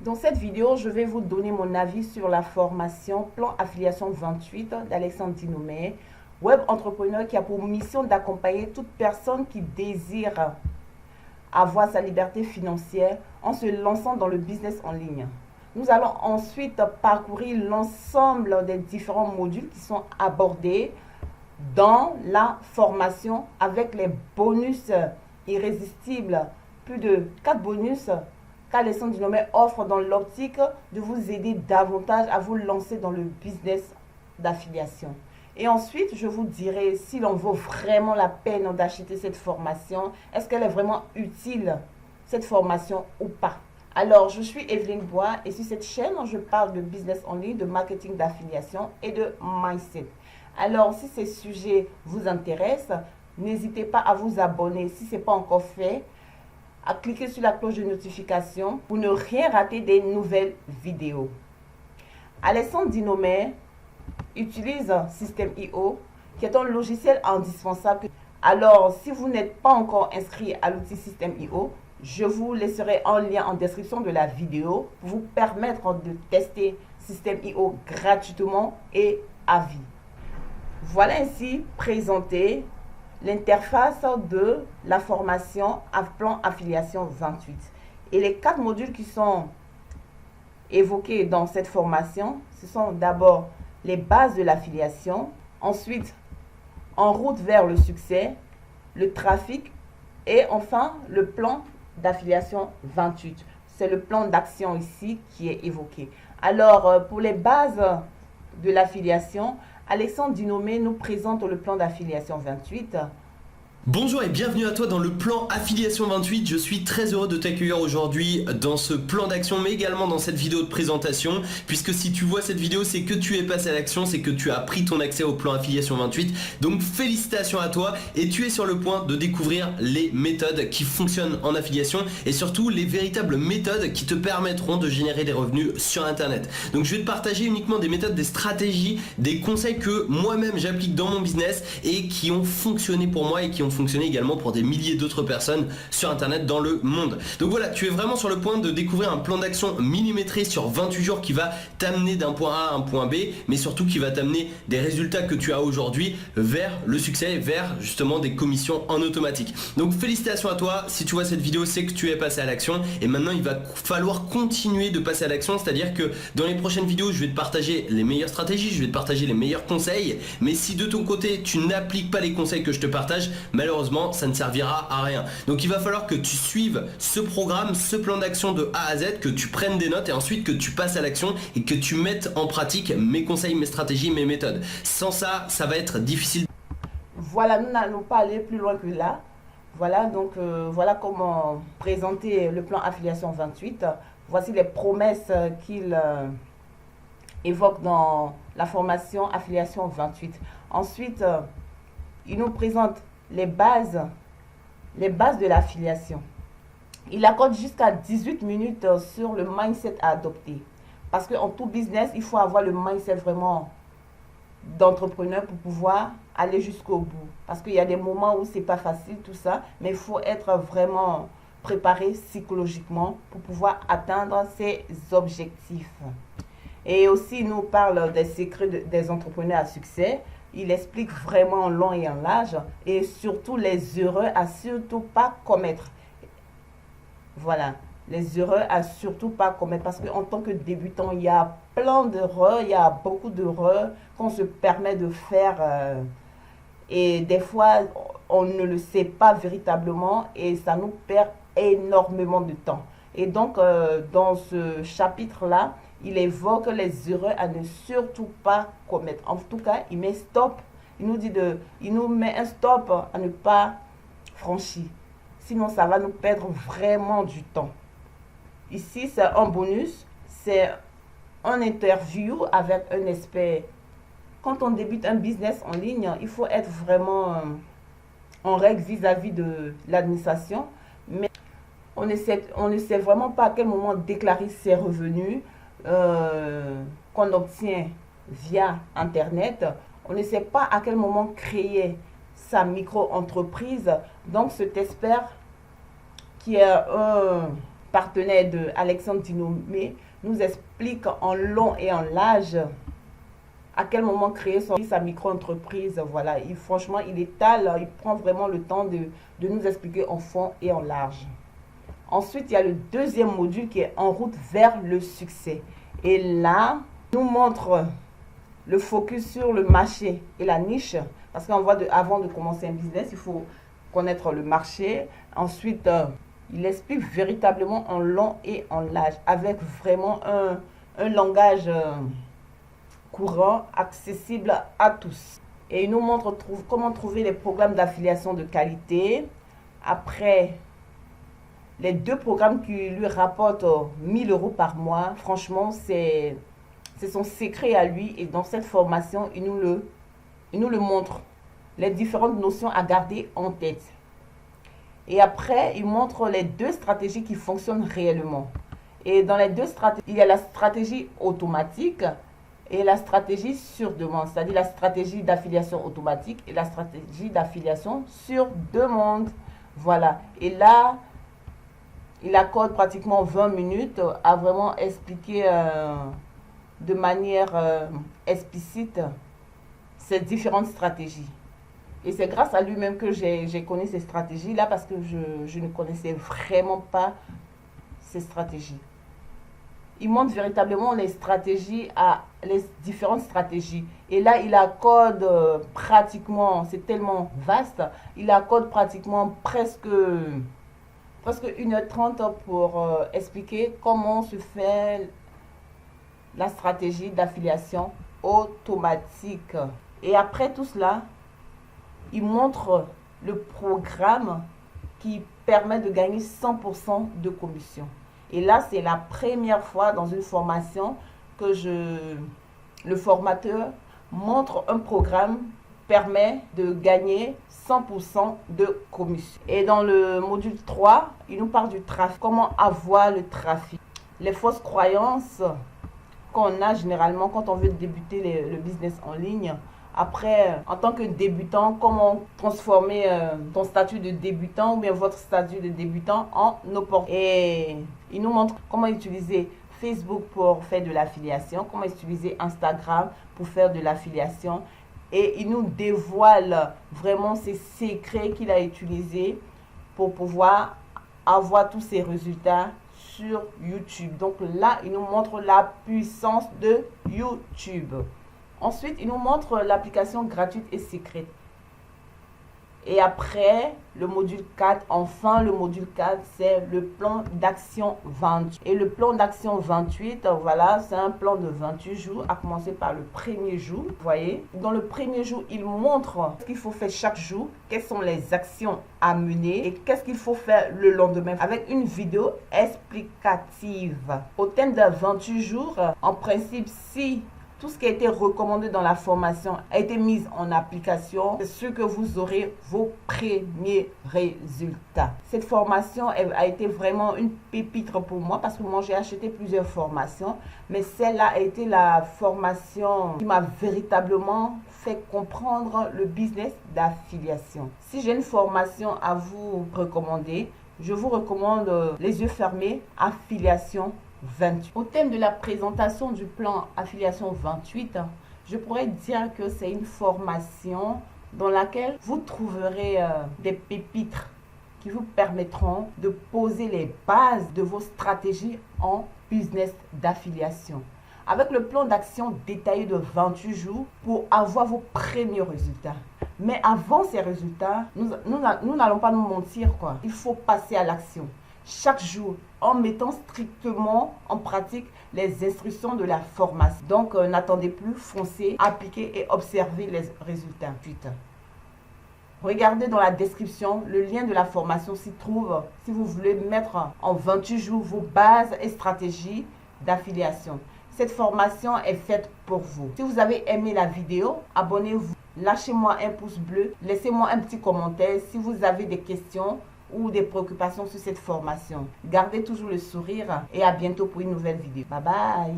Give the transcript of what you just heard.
Dans cette vidéo, je vais vous donner mon avis sur la formation Plan Affiliation 28 d'Alexandre Dinomé, web entrepreneur qui a pour mission d'accompagner toute personne qui désire avoir sa liberté financière en se lançant dans le business en ligne. Nous allons ensuite parcourir l'ensemble des différents modules qui sont abordés dans la formation avec les bonus irrésistibles, plus de 4 bonus qu'Alexandre Dinomé offre dans l'optique de vous aider davantage à vous lancer dans le business d'affiliation. Et ensuite, je vous dirai s'il en vaut vraiment la peine d'acheter cette formation. Est-ce qu'elle est vraiment utile, cette formation, ou pas? Alors, je suis Evelyne Bois et sur cette chaîne, je parle de business en ligne, de marketing d'affiliation et de mindset. Alors, si ces sujets vous intéressent, n'hésitez pas à vous abonner si ce n'est pas encore fait, à cliquer sur la cloche de notification pour ne rien rater des nouvelles vidéos. Alexandre Dinomé utilise System.io, qui est un logiciel indispensable. Alors, si vous n'êtes pas encore inscrit à l'outil System.io, je vous laisserai un lien en description de la vidéo pour vous permettre de tester System.io gratuitement et à vie. Voilà ainsi présenté l'interface de la formation à Plan Affiliation 28. Et les 4 modules qui sont évoqués dans cette formation, ce sont d'abord les bases de l'affiliation, ensuite en route vers le succès, le trafic et enfin le plan d'affiliation 28. C'est le plan d'action ici qui est évoqué. Alors pour les bases de l'affiliation, Alexandre Dinomé nous présente le plan d'affiliation 28. Bonjour et bienvenue à toi dans le plan Affiliation 28. Je suis très heureux de t'accueillir aujourd'hui dans ce plan d'action, mais également dans cette vidéo de présentation, puisque si tu vois cette vidéo, c'est que tu es passé à l'action, c'est que tu as pris ton accès au plan Affiliation 28. Donc félicitations à toi et tu es sur le point de découvrir les méthodes qui fonctionnent en affiliation et surtout les véritables méthodes qui te permettront de générer des revenus sur Internet. Donc je vais te partager uniquement des méthodes, des stratégies, des conseils que moi-même j'applique dans mon business et qui ont fonctionné pour moi et qui ont fonctionner également pour des milliers d'autres personnes sur Internet dans le monde. Donc voilà, tu es vraiment sur le point de découvrir un plan d'action millimétré sur 28 jours qui va t'amener d'un point A à un point B, mais surtout qui va t'amener des résultats que tu as aujourd'hui vers le succès, vers justement des commissions en automatique. Donc félicitations à toi, si tu vois cette vidéo, c'est que tu es passé à l'action et maintenant il va falloir continuer de passer à l'action, c'est-à-dire que dans les prochaines vidéos, je vais te partager les meilleures stratégies, je vais te partager les meilleurs conseils, mais si de ton côté, tu n'appliques pas les conseils que je te partage, malheureusement ça ne servira à rien. Donc il va falloir que tu suives ce programme, ce plan d'action de A à Z, que tu prennes des notes et ensuite que tu passes à l'action et que tu mettes en pratique mes conseils, mes stratégies, mes méthodes. Sans ça, ça va être difficile. Voilà, nous n'allons pas aller plus loin que là. Voilà, donc voilà comment présenter le plan Affiliation 28. Voici les promesses qu'il évoque dans la formation Affiliation 28. Ensuite, il nous présente les bases de l'affiliation. Il accorde jusqu'à 18 minutes sur le mindset à adopter. Parce qu'en tout business, il faut avoir le mindset vraiment d'entrepreneur pour pouvoir aller jusqu'au bout. Parce qu'il y a des moments où c'est pas facile tout ça, mais il faut être vraiment préparé psychologiquement pour pouvoir atteindre ses objectifs. Et aussi, il nous parle des secrets des entrepreneurs à succès. Il explique vraiment en long et en large et surtout les erreurs à surtout pas commettre. Voilà, les erreurs à surtout pas commettre parce qu'en tant que débutant, il y a plein d'erreurs, il y a beaucoup d'erreurs qu'on se permet de faire et des fois, on ne le sait pas véritablement et ça nous perd énormément de temps. Et donc, dans ce chapitre-là, il évoque les erreurs à ne surtout pas commettre. En tout cas, il met stop. Il nous met un stop à ne pas franchir. Sinon, ça va nous perdre vraiment du temps. Ici, c'est un bonus. C'est un interview avec un expert. Quand on débute un business en ligne, il faut être vraiment en règle vis-à-vis de l'administration. Mais on ne sait vraiment pas à quel moment déclarer ses revenus qu'on obtient via Internet. On ne sait pas à quel moment créer sa micro-entreprise. Donc cet expert qui est un partenaire de Alexandre Dinomé, nous explique en long et en large à quel moment créer sa micro-entreprise. Voilà, franchement, il étale, il prend vraiment le temps de nous expliquer en fond et en large. Ensuite, il y a le deuxième module qui est en route vers le succès. Et là, il nous montre le focus sur le marché et la niche. Parce qu'avant de commencer un business, il faut connaître le marché. Ensuite, il explique véritablement en long et en large, avec vraiment un langage courant, accessible à tous. Et il nous montre comment trouver les programmes d'affiliation de qualité. Après, les 2 programmes qui lui rapportent 1 000 € par mois, franchement, c'est son secret à lui. Et dans cette formation, il nous le montre. Les différentes notions à garder en tête. Et après, il montre les 2 stratégies qui fonctionnent réellement. Et dans les 2 stratégies, il y a la stratégie automatique et la stratégie sur demande. C'est-à-dire la stratégie d'affiliation automatique et la stratégie d'affiliation sur demande. Voilà. Et là, il accorde pratiquement 20 minutes à vraiment expliquer de manière explicite ces différentes stratégies. Et c'est grâce à lui-même que j'ai connu ces stratégies-là, parce que je ne connaissais vraiment pas ces stratégies. Il montre véritablement les différentes stratégies. Et là, il accorde pratiquement, c'est tellement vaste, il accorde pratiquement presque 1h30 pour expliquer comment se fait la stratégie d'affiliation automatique. Et après tout cela, il montre le programme qui permet de gagner 100% de commission. Et là, c'est la première fois dans une formation que le formateur montre un programme permet de gagner 100% de commission. Et dans le module 3, il nous parle du trafic. Comment avoir le trafic. Les fausses croyances qu'on a généralement quand on veut débuter le business en ligne. Après, en tant que débutant, comment transformer ton statut de débutant ou bien votre statut de débutant en opportunité. Et il nous montre comment utiliser Facebook pour faire de l'affiliation, comment utiliser Instagram pour faire de l'affiliation. Et il nous dévoile vraiment ces secrets qu'il a utilisés pour pouvoir avoir tous ces résultats sur YouTube. Donc là, il nous montre la puissance de YouTube. Ensuite, il nous montre l'application gratuite et secrète. Et après, le module 4, enfin le module 4, c'est le plan d'action 28. Et le plan d'action 28, voilà, c'est un plan de 28 jours, à commencer par le premier jour. Vous voyez, dans le premier jour, il montre ce qu'il faut faire chaque jour, quelles sont les actions à mener et qu'est-ce qu'il faut faire le lendemain, avec une vidéo explicative. Au thème de 28 jours, en principe, si tout ce qui a été recommandé dans la formation a été mis en application, c'est sûr que vous aurez vos premiers résultats. Cette formation a été vraiment une pépite pour moi, parce que moi j'ai acheté plusieurs formations, mais celle-là a été la formation qui m'a véritablement fait comprendre le business d'affiliation. Si j'ai une formation à vous recommander, je vous recommande les yeux fermés, affiliation 28. Au thème de la présentation du plan affiliation 28, je pourrais dire que c'est une formation dans laquelle vous trouverez des pépites qui vous permettront de poser les bases de vos stratégies en business d'affiliation. Avec le plan d'action détaillé de 28 jours pour avoir vos premiers résultats. Mais avant ces résultats, nous n'allons pas nous mentir, quoi. Il faut passer à l'action chaque jour en mettant strictement en pratique les instructions de la formation. Donc, n'attendez plus, foncez, appliquez et observez les résultats. Ensuite, regardez dans la description, le lien de la formation s'y trouve si vous voulez mettre en 28 jours vos bases et stratégies d'affiliation. Cette formation est faite pour vous. Si vous avez aimé la vidéo, abonnez-vous, lâchez-moi un pouce bleu, laissez-moi un petit commentaire si vous avez des questions ou des préoccupations sur cette formation. Gardez toujours le sourire et à bientôt pour une nouvelle vidéo. Bye bye.